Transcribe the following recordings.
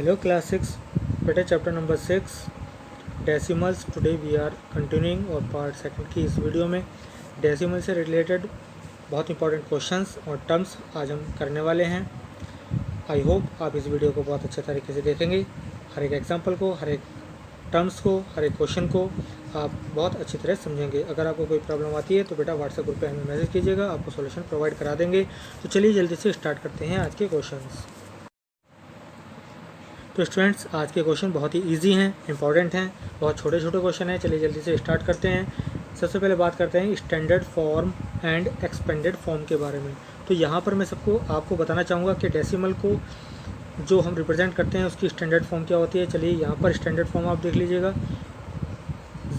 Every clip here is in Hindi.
Hello class 6, बेटा chapter number 6 decimals. Today we are continuing our part second की इस वीडियो में डेसिमल से रिलेटेड बहुत इंपॉर्टेंट क्वेश्चंस और टर्म्स आज हम करने वाले हैं। आई होप आप इस वीडियो को बहुत अच्छे तरीके से देखेंगे। हर एक एग्जांपल को, हर एक टर्म्स को, हर एक क्वेश्चन को आप बहुत अच्छी तरह समझेंगे। अगर आपको कोई प्रॉब्लम आती है तो बेटा व्हाट्सएप ग्रुप पे हमें मैसेज कीजिएगा, आपको सॉल्यूशन प्रोवाइड करा देंगे। तो चलिए जल्दी से स्टार्ट करते हैं आज के क्वेश्चंस। तो स्टूडेंट्स, आज के क्वेश्चन बहुत ही इजी हैं, इंपॉर्टेंट हैं, बहुत छोटे छोटे क्वेश्चन हैं। चलिए जल्दी से स्टार्ट करते हैं। सबसे पहले बात करते हैं standard form and expanded form के बारे में। तो यहाँ पर मैं आपको बताना चाहूँगा कि डेसिमल को जो हम रिप्रेजेंट करते हैं उसकी स्टैंडर्ड फॉर्म क्या होती है। चलिए यहाँ पर स्टैंडर्ड फॉर्म आप देख लीजिएगा।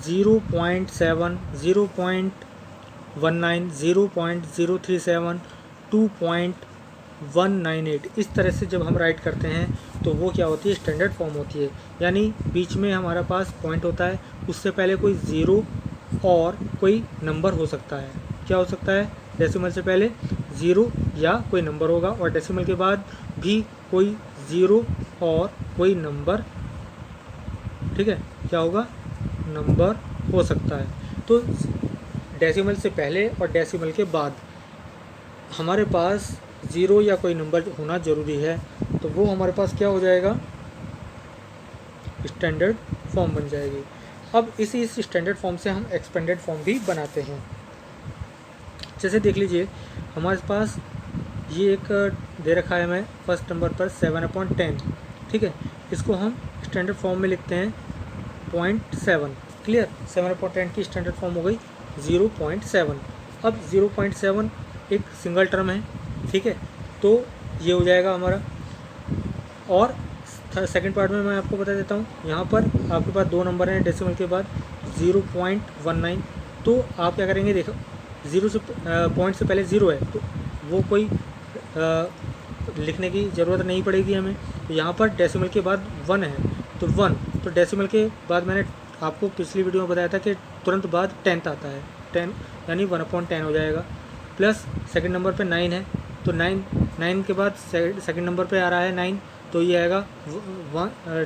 0.7, 0.19, 0.037, 2.198 इस तरह से जब हम राइट करते हैं तो वो क्या होती है, स्टैंडर्ड फॉर्म होती है। यानी बीच में हमारे पास पॉइंट होता है, उससे पहले कोई ज़ीरो और कोई नंबर हो सकता है। क्या हो सकता है, डेसिमल से पहले ज़ीरो या कोई नंबर होगा, और डेसिमल के बाद भी कोई ज़ीरो और कोई नंबर, ठीक है, क्या होगा, नंबर हो सकता है। तो डेसिमल से पहले और डेसिमल के बाद हमारे पास ज़ीरो या कोई नंबर होना ज़रूरी है, तो वो हमारे पास क्या हो जाएगा, स्टैंडर्ड फॉर्म बन जाएगी। अब इस स्टैंडर्ड फॉर्म से हम एक्सपेंडेड फॉर्म भी बनाते हैं। जैसे देख लीजिए, हमारे पास ये एक दे रखा है, मैं फर्स्ट नंबर पर 7/10, ठीक है, इसको हम स्टैंडर्ड फॉर्म में लिखते हैं 0.7। क्लियर, 7/10 की स्टैंडर्ड फॉर्म हो गई 0.7। अब 0.7 एक सिंगल टर्म है, ठीक है, तो ये हो जाएगा हमारा। और सेकंड पार्ट में मैं आपको बता देता हूँ, यहाँ पर आपके पास दो नंबर हैं डेसिमल के बाद, 0.19। तो आप क्या करेंगे, देखो ज़ीरो से पॉइंट से पहले ज़ीरो है तो वो कोई लिखने की ज़रूरत नहीं पड़ेगी हमें। तो यहाँ पर डेसिमल के बाद 1 है तो 1, तो डेसिमल के बाद मैंने आपको पिछली वीडियो में बताया था कि तुरंत बाद 10th आता है, 10 यानी 1/10 हो जाएगा। प्लस सेकंड नंबर पे 9 है तो 9 के बाद सेकंड नंबर पे आ रहा है 9, तो ये आएगा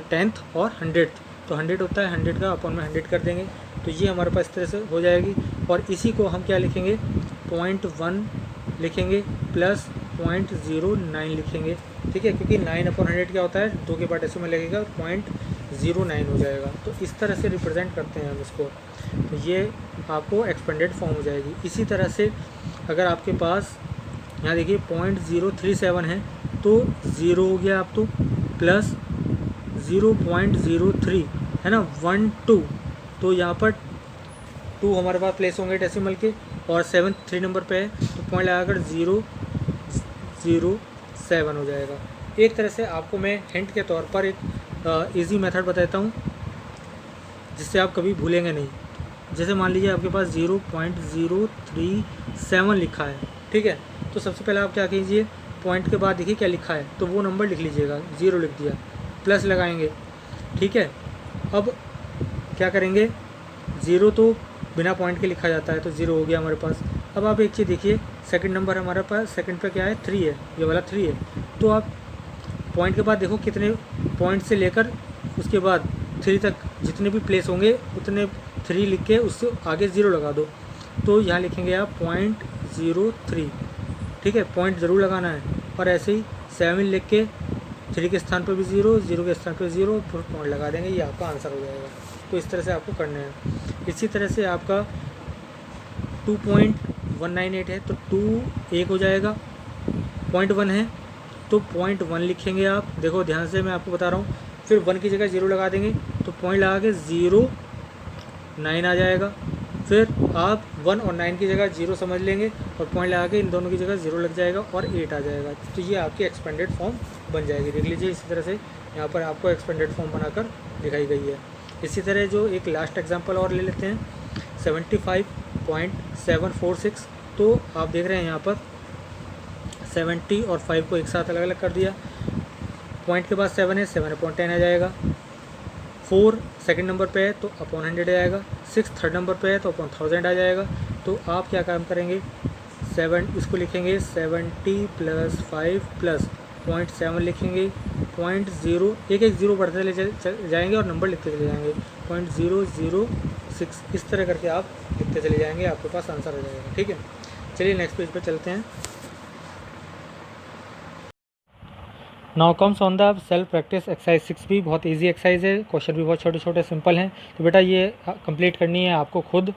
10th और 100th। तो 100 होता है, 100 का अपन में 100 कर देंगे, तो ये हमारे पास इस तरह से हो जाएगी। और इसी को हम क्या लिखेंगे, 0.1 लिखेंगे प्लस 0.09 लिखेंगे, ठीक है, क्योंकि 9/100 क्या होता है, 2 के बाद डेसिमल लगेगा, 0.09 हो जाएगा। तो इस तरह से रिप्रेजेंट करते हैं हम इसको, तो ये आपको एक्सपेंडेड फॉर्म हो जाएगी। इसी तरह से अगर आपके पास यहाँ देखिए 0.037 है तो 0 हो गया, आप तो प्लस 0.03 है ना, 1 2, तो यहाँ पर 2 हमारे पास प्लेस होंगे डेसिमल के, और 7 3 नंबर पे है तो पॉइंट लगाकर 0.007 हो जाएगा। एक तरह से आपको मैं हिंट के तौर पर एक इजी मेथड बताता हूँ जिससे आप कभी भूलेंगे नहीं। जैसे मान लीजिए आपके पास 0.037 लिखा है, ठीक है, तो सबसे पहले आप क्या कीजिए, पॉइंट के बाद देखिए क्या लिखा है, तो वो नंबर लिख लीजिएगा, 0 लिख दिया, प्लस लगाएंगे, ठीक है। अब क्या करेंगे, 0 तो बिना पॉइंट के लिखा जाता है, तो 0 हो गया हमारे पास। अब आप एक चीज़ देखिए, सेकंड नंबर हमारे पास, सेकंड पे क्या है, 3 है, ये वाला 3 है, तो आप पॉइंट के बाद देखो कितने पॉइंट से लेकर उसके बाद 3 तक जितने भी प्लेस होंगे उतने 3 लिख के उससे आगे 0 लगा दो, तो यहाँ लिखेंगे आप 0.03, ठीक है, पॉइंट ज़रूर लगाना है। और ऐसे ही 7 लिख के 3 के स्थान पर भी 0, 0 के स्थान पर 0, फिर पॉइंट लगा देंगे, ये आपका आंसर हो जाएगा। तो इस तरह से आपको करना है। इसी तरह से आपका 2.198 है तो 2 1 हो जाएगा, 0.1 है तो 0.1 लिखेंगे आप, देखो ध्यान से मैं आपको बता रहा हूँ। फिर 1 की जगह 0 लगा देंगे तो पॉइंट लगा के 0.9 आ जाएगा। फिर आप 1 और 9 की जगह 0 समझ लेंगे और पॉइंट लगा के इन दोनों की जगह 0 लग जाएगा और 8 आ जाएगा। तो ये आपकी एक्सपेंडेड फॉर्म बन जाएगी। देख लीजिए, इसी तरह से यहाँ पर आपको एक्सपेंडेड फॉर्म बनाकर दिखाई गई है। इसी तरह जो एक लास्ट एग्जांपल और ले लेते हैं, 75.746। तो आप देख रहे हैं यहाँ पर 70 और 5 को एक साथ अलग अलग कर दिया, पॉइंट के बाद 7 है, 7/10 आ जाएगा। 4 सेकंड नंबर पे है तो अपॉन 100 आ जाएगा। 6 थर्ड नंबर पे है तो अपॉन 1000 आ जाएगा। तो आप क्या काम करेंगे, 7 इसको लिखेंगे 70 + 5 + 0.7 लिखेंगे, 0.0 एक एक ज़ीरो बढ़ते चले जाएंगे और नंबर लिखते चले जाएंगे, 0.006 इस तरह करके आप लिखते चले जाएंगे, आपके पास आंसर आ जाएगा। ठीक है, चलिए नेक्स्ट पेज पर चलते हैं। Now comes on the self practice exercise 6B। बहुत इजी एक्सरसाइज है, क्वेश्चन भी बहुत छोटे छोटे सिंपल हैं। तो बेटा ये कंप्लीट करनी है आपको खुद,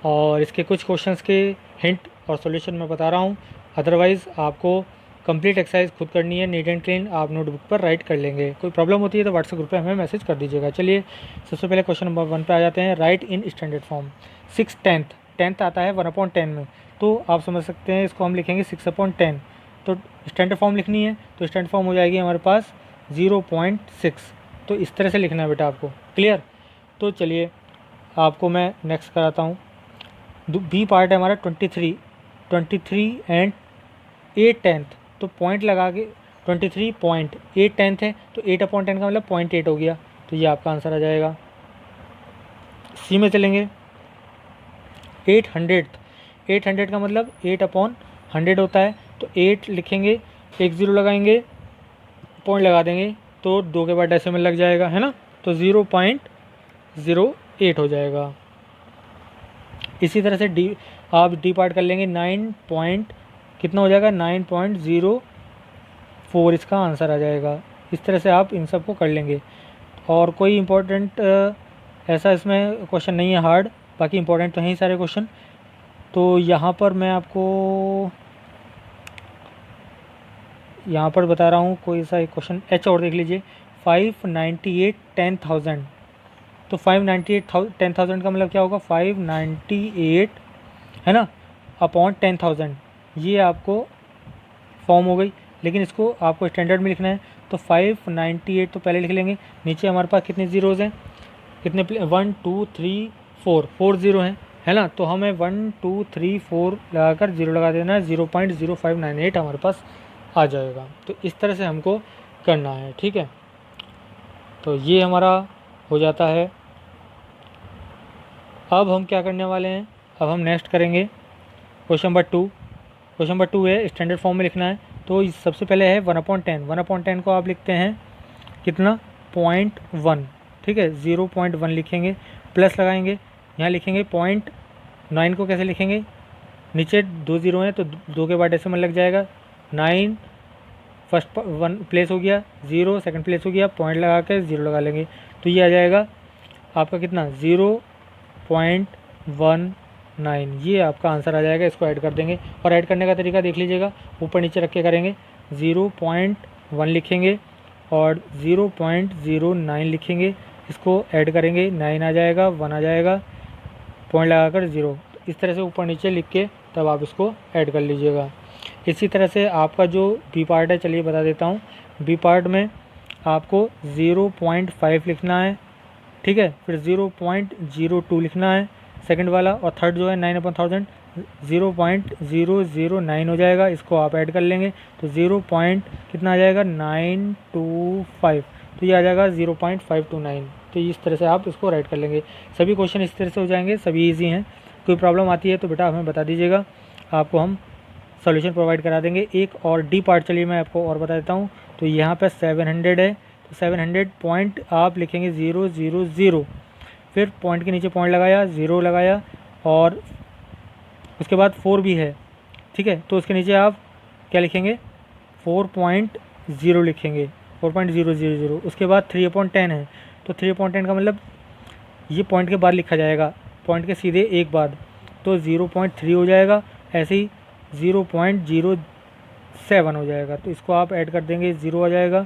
और इसके कुछ क्वेश्चंस के हिंट और सॉल्यूशन मैं बता रहा हूँ। अदरवाइज़ आपको कंप्लीट एक्सरसाइज खुद करनी है, नीट एंड क्लीन आप नोटबुक पर राइट कर लेंगे। कोई प्रॉब्लम होती है तो व्हाट्सएप ग्रुप पे हमें मैसेज कर दीजिएगा। चलिए सबसे पहले क्वेश्चन नंबर 1 पे आ जाते हैं। Right in standard form 6/10, 10th आता है 1/10 में, तो आप समझ सकते हैं इसको हम लिखेंगे 6/10। तो स्टैंडर्ड फॉर्म लिखनी है तो स्टैंडर्ड फॉर्म हो जाएगी हमारे पास 0.6। तो इस तरह से लिखना है बेटा आपको, क्लियर। तो चलिए आपको मैं नेक्स्ट कराता हूँ। बी पार्ट है हमारा 23 एंड 8/10। तो पॉइंट लगा के 23.8/10 है, तो 8/10 का मतलब 0.8 हो गया, तो ये आपका आंसर आ जाएगा। सी में चलेंगे 800 का मतलब 8/100 होता है, तो 8 लिखेंगे, एक ज़ीरो लगाएंगे, पॉइंट लगा देंगे, तो 2 के बाद डेसिमल लग जाएगा, है ना, तो 0.08 हो जाएगा। इसी तरह से आप डी पार्ट कर लेंगे, 9 पॉइंट कितना हो जाएगा, 9.04 इसका आंसर आ जाएगा। इस तरह से आप इन सब को कर लेंगे, और कोई इम्पोर्टेंट ऐसा इसमें क्वेश्चन नहीं है हार्ड, बाकी इम्पोर्टेंट तो हैं ही सारे क्वेश्चन। तो यहाँ पर मैं आपको यहाँ पर बता रहा हूँ कोई सा एक क्वेश्चन एच और देख लीजिए। 598 10,000, तो 598 10,000 का मतलब क्या होगा, 598 है ना अपॉन 10,000, ये आपको फॉर्म हो गई। लेकिन इसको आपको स्टैंडर्ड में लिखना है, तो 598 तो पहले लिख लेंगे। नीचे हमारे पास कितने ज़ीरोज़ हैं, कितने 1 2 3 4 ज़ीरो हैं, है ना, तो हमें 1 2 3 4 लगाकर ज़ीरो लगा देना है, 0.0598 हमारे पास आ जाएगा। तो इस तरह से हमको करना है, ठीक है। तो ये हमारा हो जाता है। अब हम क्या करने वाले हैं, अब हम नेक्स्ट करेंगे क्वेश्चन नंबर 2। क्वेश्चन नंबर 2 है स्टैंडर्ड फॉर्म में लिखना है। तो सबसे पहले है 1/10, 1/10 को आप लिखते हैं कितना 0.1, ठीक है, 0.1 लिखेंगे, प्लस लगाएंगे, यहाँ लिखेंगे 0.9 को कैसे लिखेंगे, नीचे 2 ज़ीरो हैं तो 2 के बाद डेसिमल लग जाएगा, 9 फर्स्ट 1 प्लेस हो गया, 0 सेकंड प्लेस हो गया, पॉइंट लगा के 0 लगा लेंगे, तो ये आ जाएगा आपका कितना 0.19, ये आपका आंसर आ जाएगा। इसको ऐड कर देंगे, और ऐड करने का तरीका देख लीजिएगा, ऊपर नीचे रख के करेंगे, 0.1 लिखेंगे और 0.09 लिखेंगे, इसको ऐड करेंगे, 9 आ जाएगा, 1 आ जाएगा, पॉइंट लगाकर 0, इस तरह से ऊपर नीचे लिख के तब आप इसको ऐड कर लीजिएगा। इसी तरह से आपका जो बी पार्ट है, चलिए बता देता हूँ। बी पार्ट में आपको 0.5 लिखना है, ठीक है, फिर 0.02 लिखना है सेकंड वाला, और थर्ड जो है 9/1000 0.009 हो जाएगा, इसको आप ऐड कर लेंगे तो 0. कितना आ जाएगा 925, तो ये आ जाएगा 0.529। तो इस तरह से आप इसको राइट कर लेंगे। सभी क्वेश्चन इस तरह से हो जाएंगे, सभी इजी हैं। कोई प्रॉब्लम आती है तो बेटा हमें बता दीजिएगा, आपको हम सॉल्यूशन प्रोवाइड करा देंगे। एक और डी पार्ट चलिए मैं आपको और बता देता हूँ। तो यहाँ पर 700 है, तो 700 पॉइंट आप लिखेंगे 000, फिर पॉइंट के नीचे पॉइंट लगाया, 0 लगाया, और उसके बाद 4 भी है, ठीक है, तो उसके नीचे आप क्या लिखेंगे 4.0 लिखेंगे, 4.000। उसके बाद 3/10 है, तो 3/10 का मतलब ये पॉइंट के बाद लिखा जाएगा, पॉइंट के सीधे एक बाद, तो 0.3 हो जाएगा। ऐसे ही 0.07 हो जाएगा, तो इसको आप ऐड कर देंगे, 0 आ जाएगा,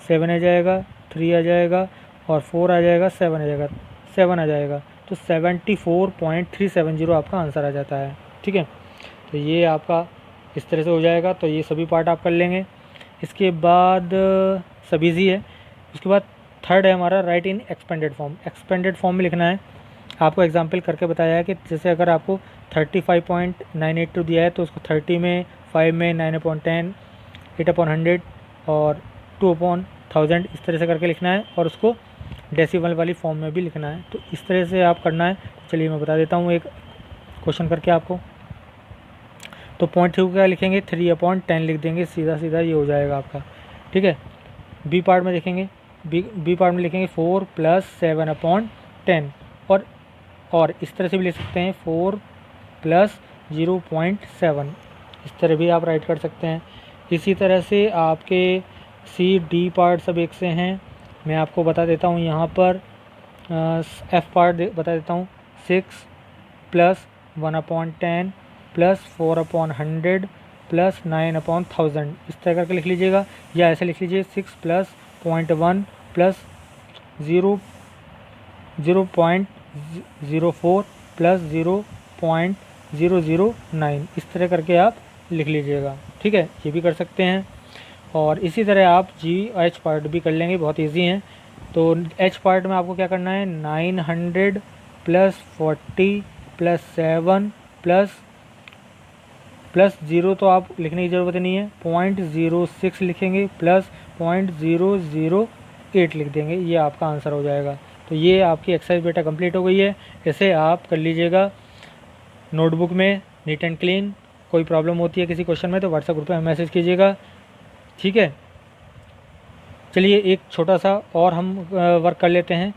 7 आ जाएगा, 3 आ जाएगा, और 4 आ जाएगा, 7 आ जाएगा, 7 आ जाएगा, तो 74.370 आपका आंसर आ जाता है, ठीक है। तो ये आपका इस तरह से हो जाएगा। तो ये सभी पार्ट आप कर लेंगे। इसके बाद सभी ईजी है। उसके बाद थर्ड है हमारा राइट इन एक्सपेंडेड फॉर्म। एक्सपेंडेड फॉर्म में लिखना है, आपको एग्जांपल करके बताया है कि जैसे अगर आपको 35.982 दिया है तो उसको 30 में, 5 में, 9/10, 8/100 और 2/1000 इस तरह से करके लिखना है, और उसको डेसिमल वाली फॉर्म में भी लिखना है। तो इस तरह से आप करना है। चलिए मैं बता देता हूँ एक क्वेश्चन करके आपको। तो 0.3 क्या लिखेंगे, 3/10 लिख देंगे, सीधा सीधा ये हो जाएगा आपका। ठीक है। बी पार्ट में देखेंगे, बी पार्ट में लिखेंगे 4 + 7/10 और इस तरह से भी लिख सकते हैं 4 + 0.7, इस तरह भी आप राइट कर सकते हैं। इसी तरह से आपके सी डी पार्ट सब एक से हैं। मैं आपको बता देता हूँ यहाँ पर एफ पार्ट बता देता हूँ 6 + 1/10 + 4/100 + 9/1000, इस तरह करके लिख लीजिएगा, या ऐसे लिख लीजिए 6 + 0.1 + 0.04 + 0.009, इस तरह करके आप लिख लीजिएगा। ठीक है, ये भी कर सकते हैं। और इसी तरह आप जी एच पार्ट भी कर लेंगे, बहुत इजी हैं। तो एच पार्ट में आपको क्या करना है, 900 + 40 + 7 + 0 तो आप लिखने की ज़रूरत नहीं है, 0.06 लिखेंगे + 0.008 लिख देंगे, ये आपका आंसर हो जाएगा। तो ये आपकी एक्सरसाइज बेटा कंप्लीट हो गई है। इसे आप कर लीजिएगा नोटबुक में नीट एंड क्लीन। कोई प्रॉब्लम होती है किसी क्वेश्चन में तो व्हाट्सएप ग्रुप में मैसेज कीजिएगा। ठीक है, चलिए एक छोटा सा और हम वर्क कर लेते हैं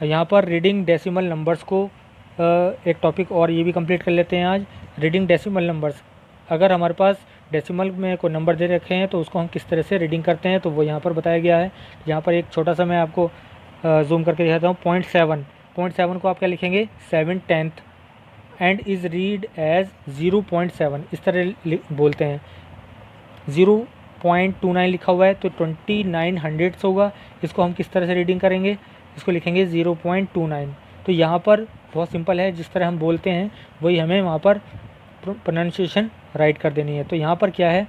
यहाँ पर, रीडिंग डेसिमल नंबर्स को एक टॉपिक और ये भी कंप्लीट कर लेते हैं आज। रीडिंग डेसिमल नंबर्स, अगर हमारे पास डेसिमल में कोई नंबर दे रखे हैं तो उसको हम किस तरह से रीडिंग करते हैं, तो वो यहाँ पर बताया गया है। यहाँ पर एक छोटा सा मैं आपको जूम करके दिखाता हूँ। 0.7 को आप क्या लिखेंगे, 7/10 एंड इज़ रीड एज 0.7, इस तरह बोलते हैं। 0.29 लिखा हुआ है तो 2900 होगा, इसको हम किस तरह से रीडिंग करेंगे, इसको लिखेंगे 0.29। तो यहाँ पर बहुत सिंपल है, जिस तरह हम बोलते हैं वही हमें वहाँ पर प्रोनाउंसिएशन राइट कर देनी है। तो यहाँ पर क्या है,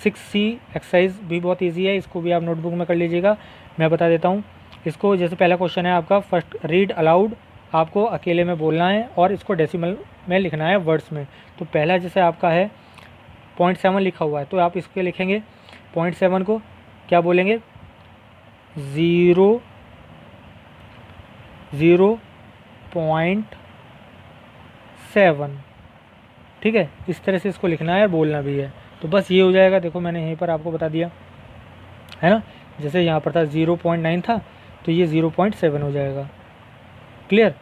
6C एक्सरसाइज भी बहुत इजी है, इसको भी आप नोटबुक में कर लीजिएगा। मैं बता देता हूँ इसको। जैसे पहला क्वेश्चन है आपका, फर्स्ट रीड अलाउड, आपको अकेले में बोलना है और इसको डेसिमल में लिखना है, वर्ड्स में। तो पहला जैसे आपका है 0.7 लिखा हुआ है तो आप इसके लिखेंगे 0.7 को क्या बोलेंगे, 0.7। ठीक है, इस तरह से इसको लिखना है, बोलना भी है। तो बस ये हो जाएगा। देखो मैंने यहीं पर आपको बता दिया है ना, जैसे यहाँ पर था 0.9 था तो ये 0.7 हो जाएगा। क्लियर।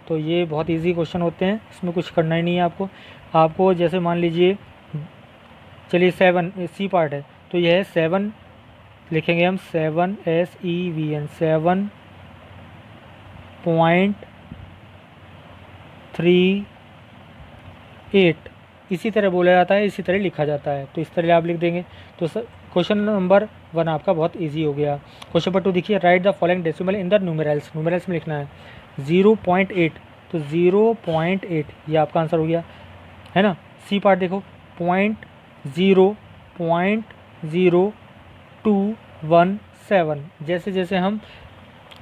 तो ये बहुत इजी क्वेश्चन होते हैं, इसमें कुछ करना ही नहीं है आपको जैसे मान लीजिए, चलिए 7 सी पार्ट है तो यह है 7 लिखेंगे हम, 7 SEVN 7.38, इसी तरह बोला जाता है, इसी तरह लिखा जाता है, तो इस तरह आप लिख देंगे। तो क्वेश्चन नंबर 1 आपका बहुत इजी हो गया। क्वेश्चन नंबर 2 देखिए, right the following decimal in the numerals, numerals में लिखना है 0.8, तो 0.8 ये आपका आंसर हो गया, है ना। सी पार्ट देखो 0.0217, जैसे जैसे हम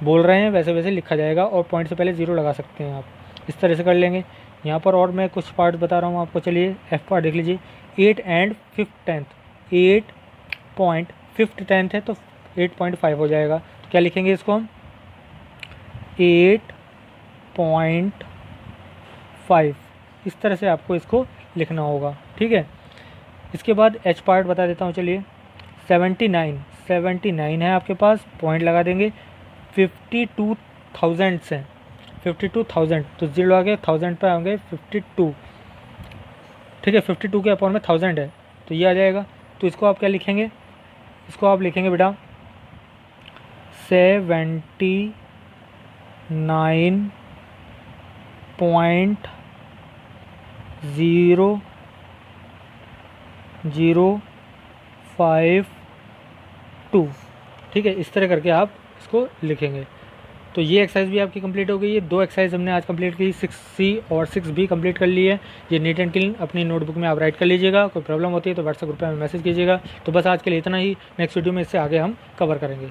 बोल रहे हैं वैसे वैसे लिखा जाएगा, और पॉइंट से पहले 0 लगा सकते हैं आप, इस तरह से कर लेंगे। यहाँ पर और मैं कुछ पार्ट बता रहा हूँ आपको, चलिए एफ पार्ट देख लीजिए, 8 and 5/10, 8.5/10 है तो 8.5 हो जाएगा। तो क्या लिखेंगे इसको हम, 8.5, इस तरह से आपको इसको लिखना होगा। ठीक है, इसके बाद एच पार्ट बता देता हूँ, चलिए 79 है आपके पास, पॉइंट लगा देंगे। 52,000 से 52,000 तो 0 लगा के 1000 पे आएंगे 52। ठीक है, 52 के अपॉन में 1000 है तो ये आ जाएगा। तो इसको आप क्या लिखेंगे, इसको आप लिखेंगे बेटा 79.0052। ठीक है, इस तरह करके आप इसको लिखेंगे। तो ये एक्सरसाइज भी आपकी कंप्लीट हो गई है। 2 एक्सरसाइज हमने आज कंप्लीट की, 6C और 6B कंप्लीट कर ली है। ये नीट एंड क्लीन अपनी नोटबुक में आप राइट कर लीजिएगा। कोई प्रॉब्लम होती है तो व्हाट्सएप ग्रुप में मैसेज कीजिएगा। तो बस आज के लिए इतना ही, नेक्स्ट वीडियो में इससे आगे हम कवर करेंगे।